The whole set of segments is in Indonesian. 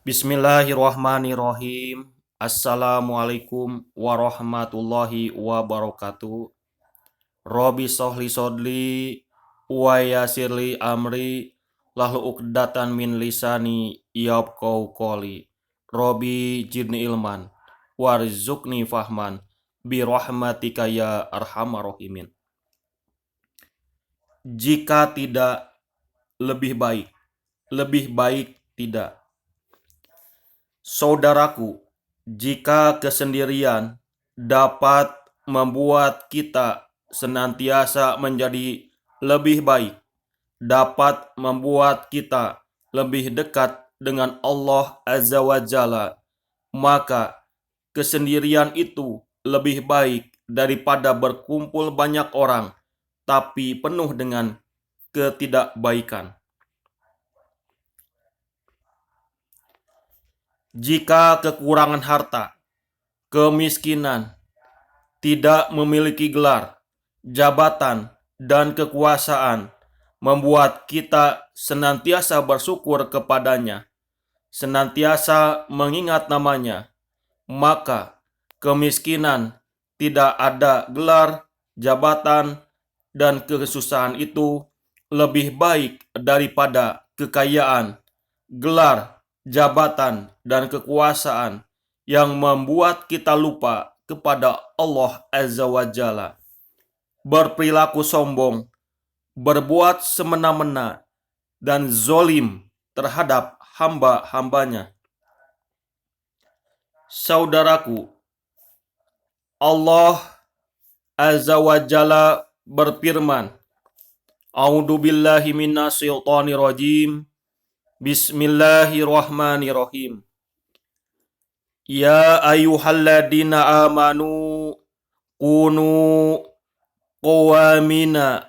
Bismillahirrahmanirrahim. Assalamualaikum warahmatullahi wabarakatuh. Robi sohli sodli wa yasirli amri lahu uqdatan min lisani yafqahu qoli. Robi jidni ilman warzuqni fahman bi rahmatika ya arhamar rahimin. Jika tidak lebih baik tidak. Saudaraku, jika kesendirian dapat membuat kita senantiasa menjadi lebih baik, dapat membuat kita lebih dekat dengan Allah Azza wa Jalla, maka kesendirian itu lebih baik daripada berkumpul banyak orang, tapi penuh dengan ketidakbaikan. Jika kekurangan harta, kemiskinan, tidak memiliki gelar, jabatan, dan kekuasaan membuat kita senantiasa bersyukur kepadanya, senantiasa mengingat namanya, maka kemiskinan, tidak ada gelar, jabatan, dan kesusahan itu lebih baik daripada kekayaan, gelar, jabatan, dan kekuasaan yang membuat kita lupa kepada Allah Azza wa Jalla, berperilaku sombong, berbuat semena-mena, dan zolim terhadap hamba-hambanya. Saudaraku, Allah Azza wa Jalla berfirman, A'udzu billahi minasyaitonir rajim. Bismillahirrahmanirrahim. Ya ayyuhalladzina amanu kunu qawamina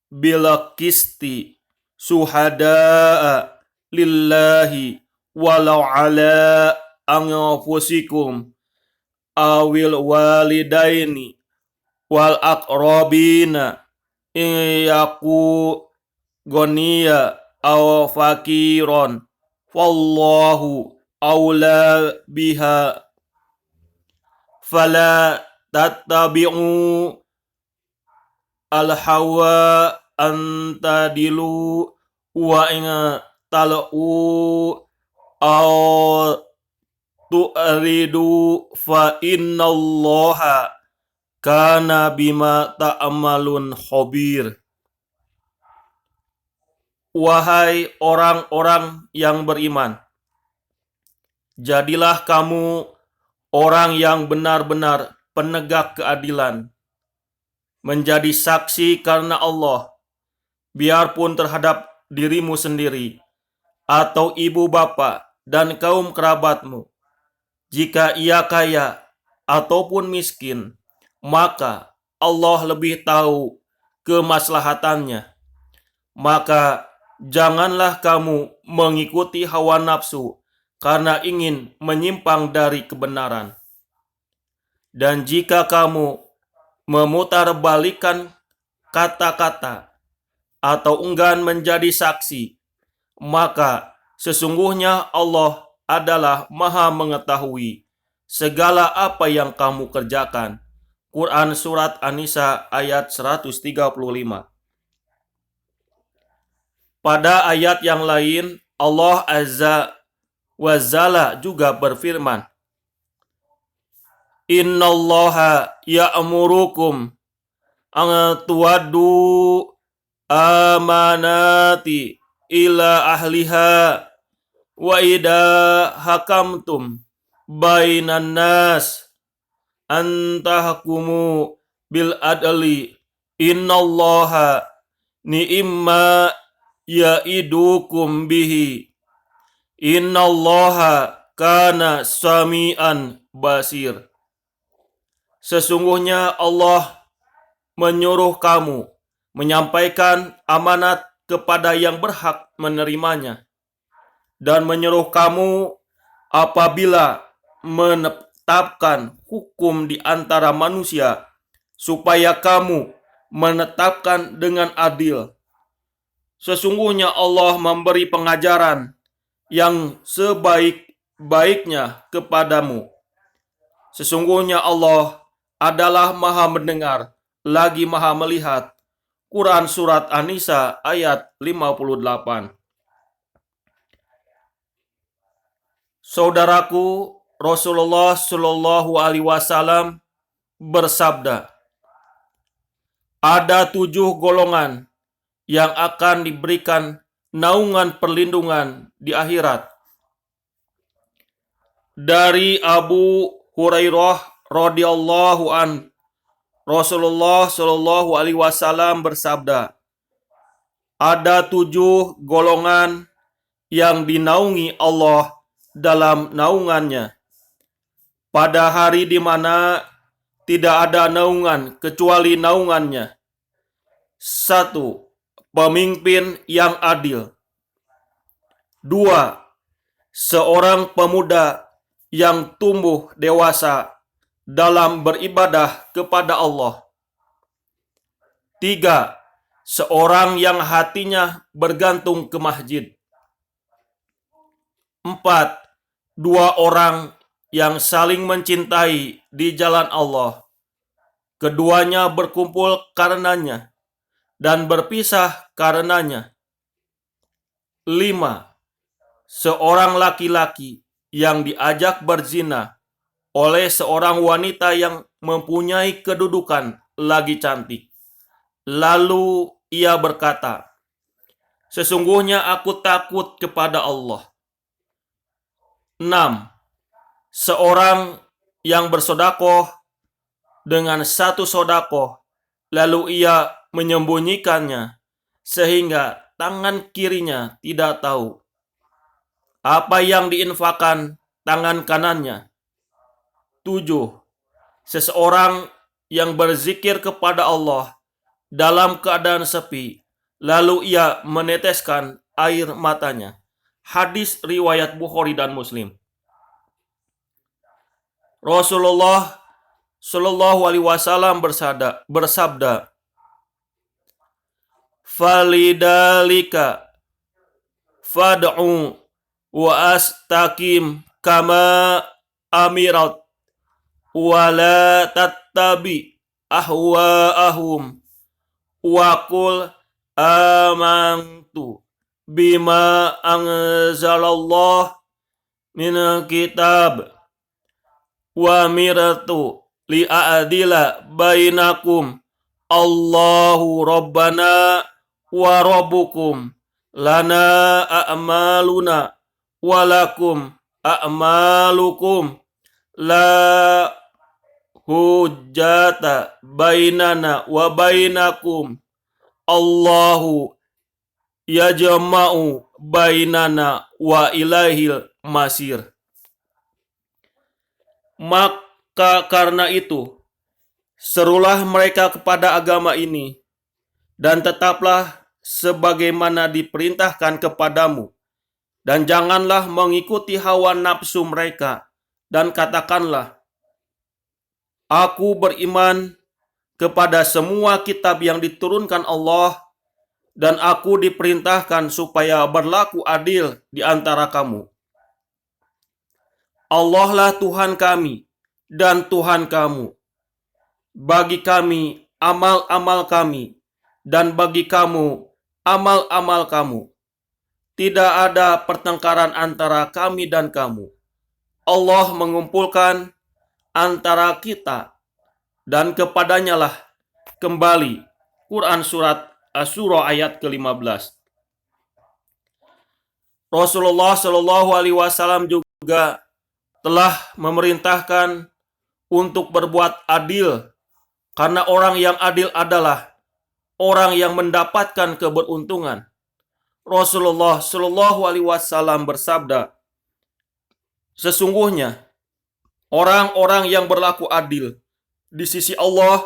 bil qisti syuhada'a lillahi walau ala anfusikum awil walidaini wal aqrabina iyaku goniya aw fakiron wallahu aula biha fala tattabi'u al-hawa antadilu wa inga tal'u aw tu'ridu fa innallaha kana bima ta'malun khabir. Wahai orang-orang yang beriman, jadilah kamu orang yang benar-benar penegak keadilan, menjadi saksi karena Allah, biarpun terhadap dirimu sendiri, atau ibu bapa dan kaum kerabatmu. Jika ia kaya ataupun miskin, maka Allah lebih tahu kemaslahatannya. Maka janganlah kamu mengikuti hawa nafsu karena ingin menyimpang dari kebenaran. Dan jika kamu memutarbalikkan kata-kata atau enggan menjadi saksi, maka sesungguhnya Allah adalah Maha mengetahui segala apa yang kamu kerjakan. Quran Surat An-Nisa ayat 135. Pada ayat yang lain, Allah Azza wa Jalla juga berfirman, Innallaha ya'murukum an tuwaddu amanati ila ahliha wa idha hakamtum bainan nas antahkumu bil adli innallaha ni'imma ya'idukum bihi innallaha kana sami'an basir. Sesungguhnya Allah menyuruh kamu menyampaikan amanat kepada yang berhak menerimanya dan menyuruh kamu apabila menetapkan hukum di antara manusia supaya kamu menetapkan dengan adil. Sesungguhnya Allah memberi pengajaran yang sebaik baiknya kepadamu. Sesungguhnya Allah adalah Maha Mendengar, lagi Maha Melihat. Quran Surat An-Nisa ayat 58. Saudaraku, Rasulullah Shallallahu Alaihi Wasallam bersabda, ada 7 golongan yang akan diberikan naungan perlindungan di akhirat. Dari Abu Hurairah radhiyallahu an, Rasulullah Shallallahu Alaihi Wasallam bersabda, ada 7 golongan yang dinaungi Allah dalam naungannya pada hari di mana tidak ada naungan kecuali naungannya. 1. Pemimpin yang adil. 2. Seorang pemuda yang tumbuh dewasa dalam beribadah kepada Allah. 3. Seorang yang hatinya bergantung ke masjid. 4. 2 orang yang saling mencintai di jalan Allah. Keduanya berkumpul karenanya dan berpisah karenanya. 5. Seorang laki-laki yang diajak berzina oleh seorang wanita yang mempunyai kedudukan lagi cantik. Lalu ia berkata, sesungguhnya aku takut kepada Allah. 6. Seorang yang bersodakoh dengan 1 sodakoh, lalu ia menyembunyikannya sehingga tangan kirinya tidak tahu apa yang diinfakkan tangan kanannya. 7. Seseorang yang berzikir kepada Allah dalam keadaan sepi, lalu ia meneteskan air matanya. Hadis riwayat Bukhari dan Muslim. Rasulullah Shallallahu Alaihi Wasallam bersabda, falidalika fad'u wa astaqim kama amirat wa la tattabi ahwa'ahum wa qul amantu bima anzalallah min kitab wa miratu li'adila bainakum Allahu Rabbana wa Rabbukum lana a'maluna walakum a'malukum la hujjata bainana wa bainakum Allahu yajma'u bainana wa ilaihil masir. Maka karena itu, serulah mereka kepada agama ini, dan tetaplah sebagaimana diperintahkan kepadamu, dan janganlah mengikuti hawa nafsu mereka, dan katakanlah, aku beriman kepada semua kitab yang diturunkan Allah, dan aku diperintahkan supaya berlaku adil di antara kamu. Allah lah Tuhan kami dan Tuhan kamu. Bagi kami amal-amal kami, dan bagi kamu amal-amal kamu. Tidak ada pertengkaran antara kami dan kamu. Allah mengumpulkan antara kita, dan kepadanya lah kembali. Quran Surat Asy-Syura ayat ke-15. Rasulullah Shallallahu Alaihi Wasallam juga telah memerintahkan untuk berbuat adil, karena orang yang adil adalah orang yang mendapatkan keberuntungan. Rasulullah Shallallahu Alaihi Wasallam bersabda, sesungguhnya orang-orang yang berlaku adil di sisi Allah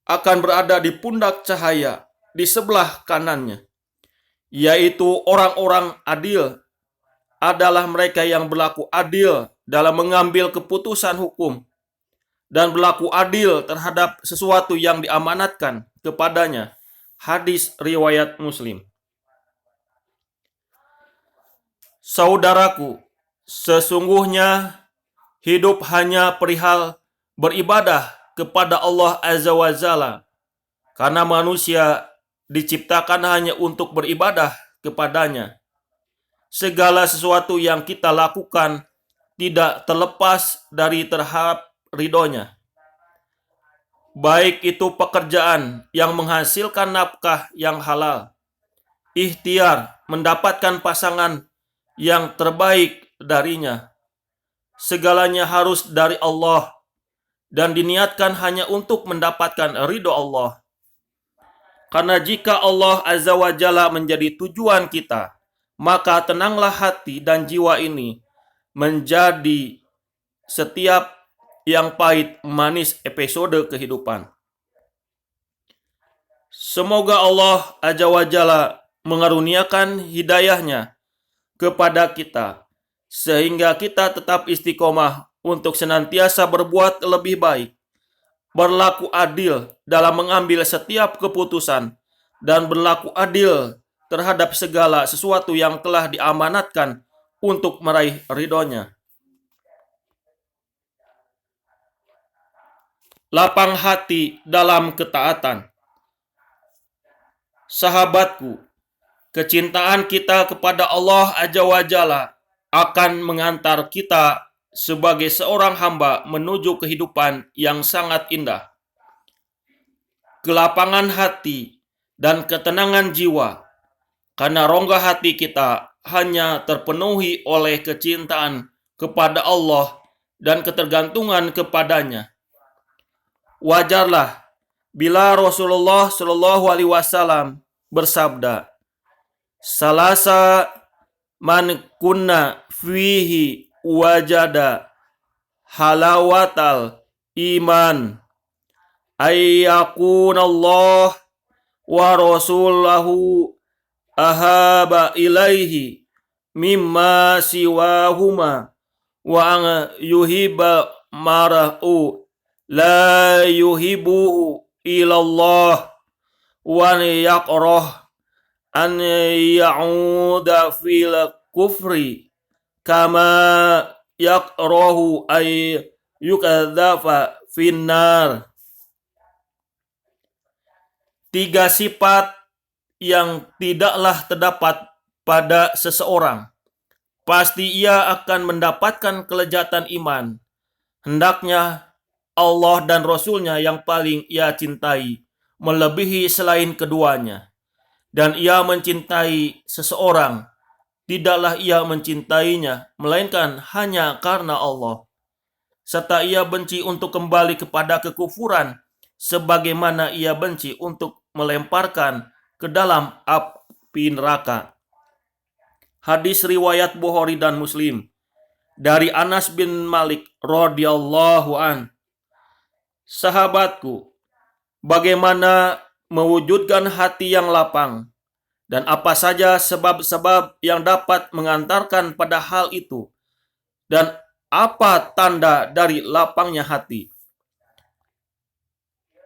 akan berada di pundak cahaya di sebelah kanannya, yaitu orang-orang adil adalah mereka yang berlaku adil dalam mengambil keputusan hukum dan berlaku adil terhadap sesuatu yang diamanatkan kepadanya. Hadis riwayat Muslim. Saudaraku, Sesungguhnya hidup hanya perihal beribadah kepada Allah Azza wa Jalla, karena manusia diciptakan hanya untuk beribadah kepadanya. Segala sesuatu yang kita lakukan tidak terlepas dari terhadap ridhonya. Baik itu pekerjaan yang menghasilkan nafkah yang halal, ikhtiar mendapatkan pasangan yang terbaik darinya. Segalanya harus dari Allah dan diniatkan hanya untuk mendapatkan ridho Allah. Karena jika Allah Azza wa Jalla menjadi tujuan kita, maka tenanglah hati dan jiwa ini menjadi setiap yang pahit manis episode kehidupan. Semoga Allah Azza wa Jalla mengaruniakan hidayahnya kepada kita, sehingga kita tetap istiqomah untuk senantiasa berbuat lebih baik, berlaku adil dalam mengambil setiap keputusan, dan berlaku adil terhadap segala sesuatu yang telah diamanatkan untuk meraih ridhonya. Lapang hati dalam ketaatan. Sahabatku, kecintaan kita kepada Allah Azza wa Jalla akan mengantar kita sebagai seorang hamba menuju kehidupan yang sangat indah. Kelapangan hati dan ketenangan jiwa, karena rongga hati kita hanya terpenuhi oleh kecintaan kepada Allah dan ketergantungan kepadanya. Wajarlah bila Rasulullah Shallallahu Alaihi Wasallam bersabda, "Salasa man kunna fihi wajada halawatal iman, ayyakun Allah wa rasulahu ahaba ilaihi mimma siwahuma wa an yuhibba mara'u la yuhibuhu ilallah wa yakrah an ya'uda fil kufri kama yakrahu ay yukadzafa finnar." Tiga sifat yang tidaklah terdapat pada seseorang, pasti ia akan mendapatkan kelezatan iman. Hendaknya Allah dan Rasulnya yang paling ia cintai melebihi selain keduanya. Dan ia mencintai seseorang, tidaklah ia mencintainya melainkan hanya karena Allah. Serta ia benci untuk kembali kepada kekufuran, sebagaimana ia benci untuk melemparkan ke dalam api neraka. Hadis riwayat Bukhari dan Muslim dari Anas bin Malik radhiyallahu an. Sahabatku, bagaimana mewujudkan hati yang lapang, dan apa saja sebab-sebab yang dapat mengantarkan pada hal itu, dan apa tanda dari lapangnya hati.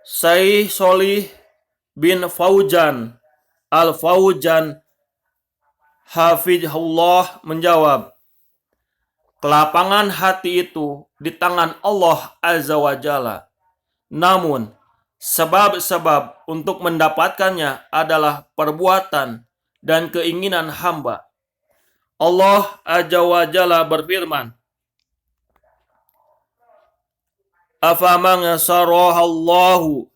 Syekh Sholih bin Fauzan Al-Fauzan hafizahullah menjawab, kelapangan hati itu di tangan Allah Azza wa Jalla. Namun, sebab-sebab untuk mendapatkannya adalah perbuatan dan keinginan hamba. Allah Azza wa Jalla berfirman, "Afaman sarahallahu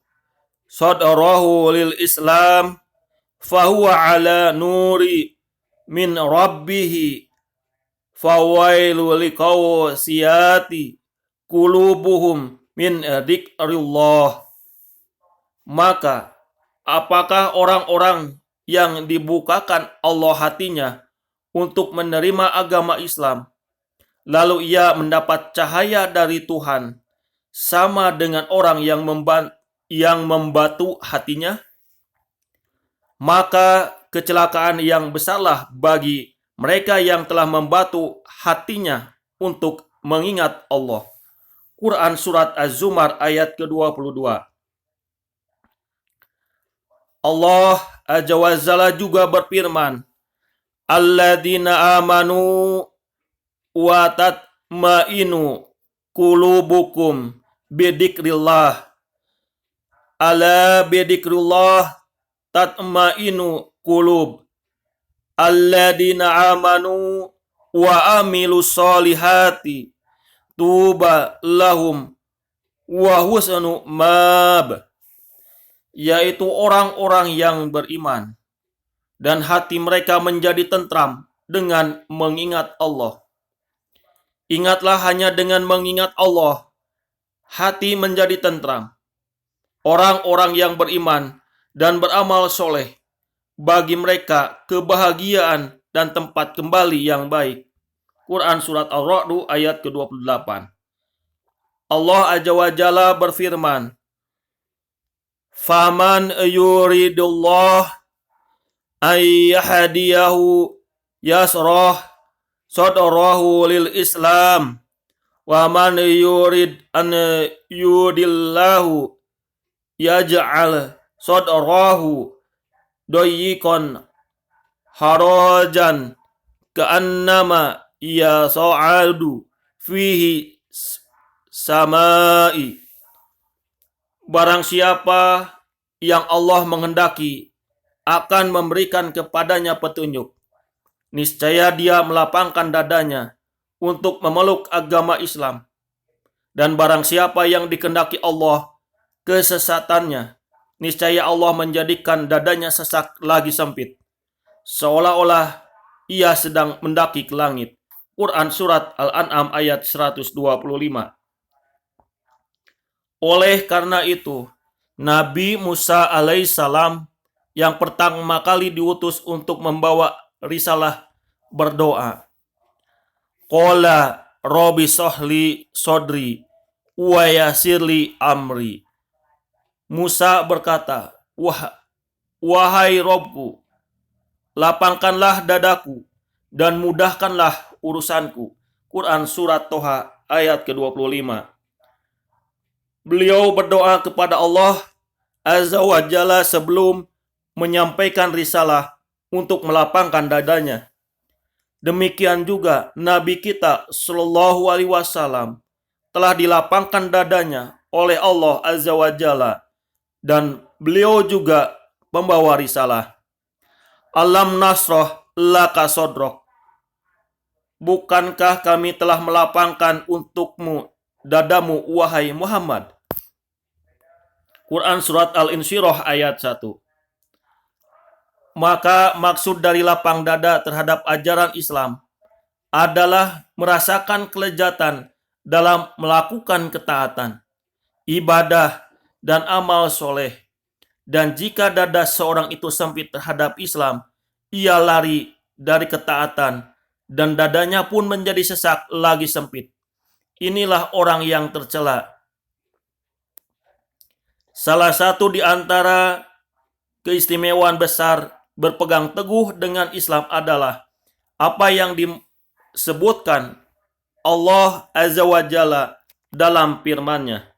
sadrahu lil Islam fahuwa ala nuri min rabbih fawailu liqawsiyati qulubuhum min dzikrillah." Maka, apakah orang-orang yang dibukakan Allah hatinya untuk menerima agama Islam, lalu ia mendapat cahaya dari Tuhan, sama dengan orang yang membatu hatinya? Maka kecelakaan yang besarlah bagi mereka yang telah membatu hatinya untuk mengingat Allah. Quran Surat Az-Zumar ayat ke-22. Allah Azza wa Jalla juga berfirman, "Alladzina amanu wa tatmainu qulubukum bidikrillah. Ala bidikrillah tatmainu qulub. Alladzina amanu wa amilu solihati tuba lahum wa husnu mab. Yaitu orang-orang yang beriman dan hati mereka menjadi tentram dengan mengingat Allah. Ingatlah, hanya dengan mengingat Allah hati menjadi tentram. Orang-orang yang beriman dan beramal soleh, bagi mereka kebahagiaan dan tempat kembali yang baik. Quran Surat Ar-Ra'd ayat ke-28. Allah Azza wa Jalla berfirman, Faman yuridullah ayyahdiyahu yasrah sadrahu lil Islam, wa man yurid an yudillahu yaj'al sadrahu doyikon harajan ka'annama yas'adu fihi samai. Barang siapa yang Allah menghendaki akan memberikan kepadanya petunjuk, niscaya dia melapangkan dadanya untuk memeluk agama Islam. Dan barang siapa yang dikehendaki Allah kesesatannya, niscaya Allah menjadikan dadanya sesak lagi sempit, seolah-olah ia sedang mendaki ke langit. Quran Surat Al-An'am ayat 125. Oleh karena itu, Nabi Musa alaihissalam yang pertama kali diutus untuk membawa risalah berdoa, Qala Rabbi sohli sodri wa yasirli amri. Musa berkata, Wahai Robku, lapangkanlah dadaku dan mudahkanlah urusanku. Quran Surat Toha ayat ke-25. Beliau berdoa kepada Allah Azza wa Jalla sebelum menyampaikan risalah untuk melapangkan dadanya. Demikian juga Nabi kita Shallallahu Alaihi Wasallam telah dilapangkan dadanya oleh Allah Azza wa Jalla, dan beliau juga membawa risalah. Alam nasroh laka sodrok. Bukankah kami telah melapangkan untukmu dadamu, wahai Muhammad? Quran Surat Al-Insyirah ayat 1. Maka maksud dari lapang dada terhadap ajaran Islam adalah merasakan kelezatan dalam melakukan ketaatan, ibadah, dan amal soleh. Dan jika dada seorang itu sempit terhadap Islam, ia lari dari ketaatan, dan dadanya pun menjadi sesak lagi sempit. Inilah orang yang tercela. Salah satu di antara keistimewaan besar berpegang teguh dengan Islam adalah apa yang disebutkan Allah Azza wa Jalla dalam firman-Nya.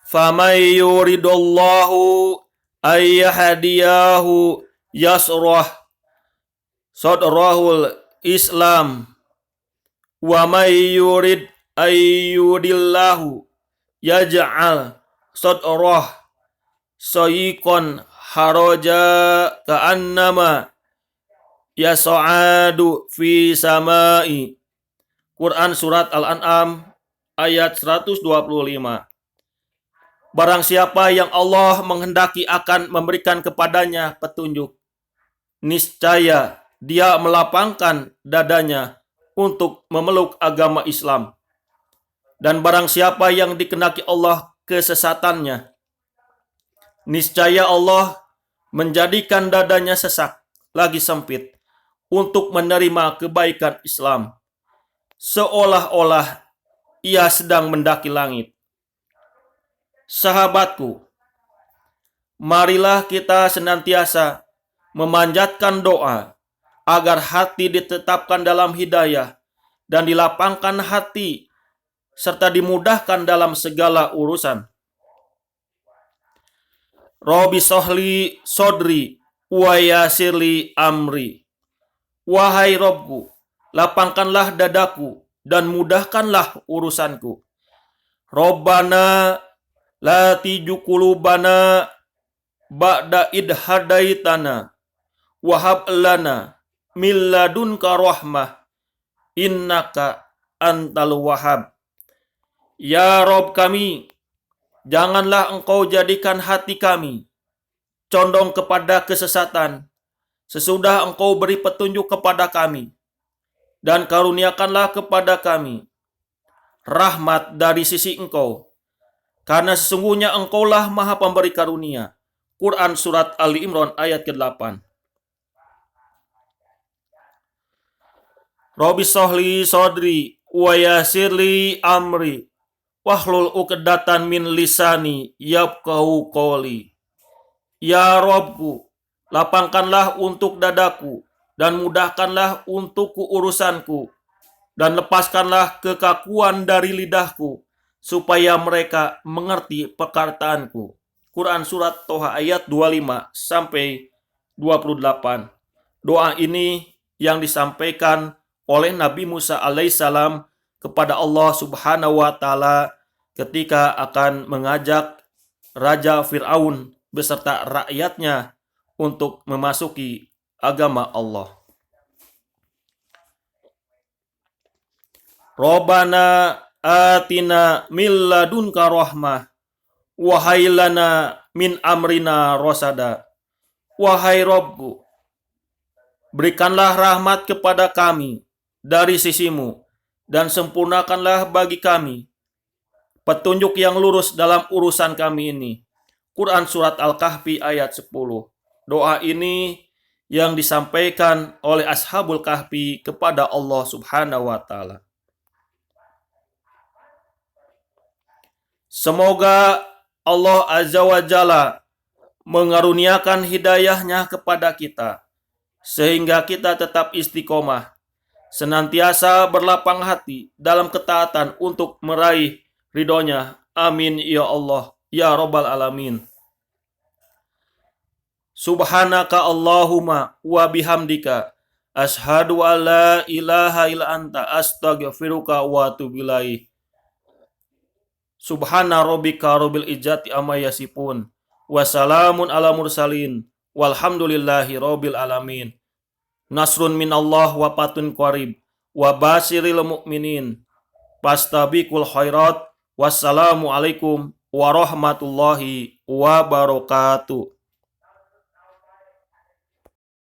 Famay yuridullahu ayyahdiyahu yasrah sadrahul Islam, wa may yurid ayyudillahu yaj'al sadrah sayiqan haraja ka'annama yas'adu fi samai. Quran Surat Al-An'am ayat 125. Barang siapa yang Allah menghendaki akan memberikan kepadanya petunjuk, niscaya dia melapangkan dadanya untuk memeluk agama Islam. Dan barang siapa yang dikehendaki Allah kesesatannya, niscaya Allah menjadikan dadanya sesak lagi sempit untuk menerima kebaikan Islam, seolah-olah ia sedang mendaki langit. Sahabatku, marilah kita senantiasa memanjatkan doa agar hati ditetapkan dalam hidayah dan dilapangkan hati serta dimudahkan dalam segala urusan. Rabbi sohli sodri wa yassirli amri. Wahai Robku, lapangkanlah dadaku dan mudahkanlah urusanku. Rabbana la tiju qulubana ba'da id hadaitana wa hab lana min ladunka rahmah innaka antal wahhab. Ya Rob kami, janganlah engkau jadikan hati kami condong kepada kesesatan sesudah engkau beri petunjuk kepada kami, dan karuniakanlah kepada kami rahmat dari sisi engkau, karena sesungguhnya engkaulah maha pemberi karunia. Quran Surat Ali Imran ayat ke-8. Rabbi sholli sodri wa yassirli amri wahlul uqdatan min lisani yafqahu qawli. Ya Robku, lapangkanlah untuk dadaku dan mudahkanlah untukku urusanku, dan lepaskanlah kekakuan dari lidahku supaya mereka mengerti perkataanku. Quran Surat Toha ayat 25 sampai 28. Doa ini yang disampaikan oleh Nabi Musa alaihissalam kepada Allah Subhanahu wa taala ketika akan mengajak Raja Fir'aun beserta rakyatnya untuk memasuki agama Allah. Rabbana atina min ladunka rahmah wa hayyi lana min amrina rasada. Wahai Rabbku, berikanlah rahmat kepada kami dari sisimu dan sempurnakanlah bagi kami petunjuk yang lurus dalam urusan kami ini. Quran Surat Al-Kahfi ayat 10. Doa ini yang disampaikan oleh Ashabul Kahfi kepada Allah Subhanahu wa taala. Semoga Allah Azza wa Jalla mengaruniakan hidayahnya kepada kita, sehingga kita tetap istiqomah, senantiasa berlapang hati dalam ketaatan untuk meraih ridhonya. Amin ya Allah, ya Rabbal Alamin. Subhanaka Allahumma wa bihamdika ashhadu an la ilaha illa anta astaghfiruka wa atubu ilaik. Subhana rabbika rabbil izzati amma yasifun wa salamun ala mursalin walhamdulillahi rabbil alamin. Nasrun minallah wa fatun qarib wa basyiril mu'minin. Fastabiqul khairat. Wassalamu alaikum warahmatullahi wabarakatuh.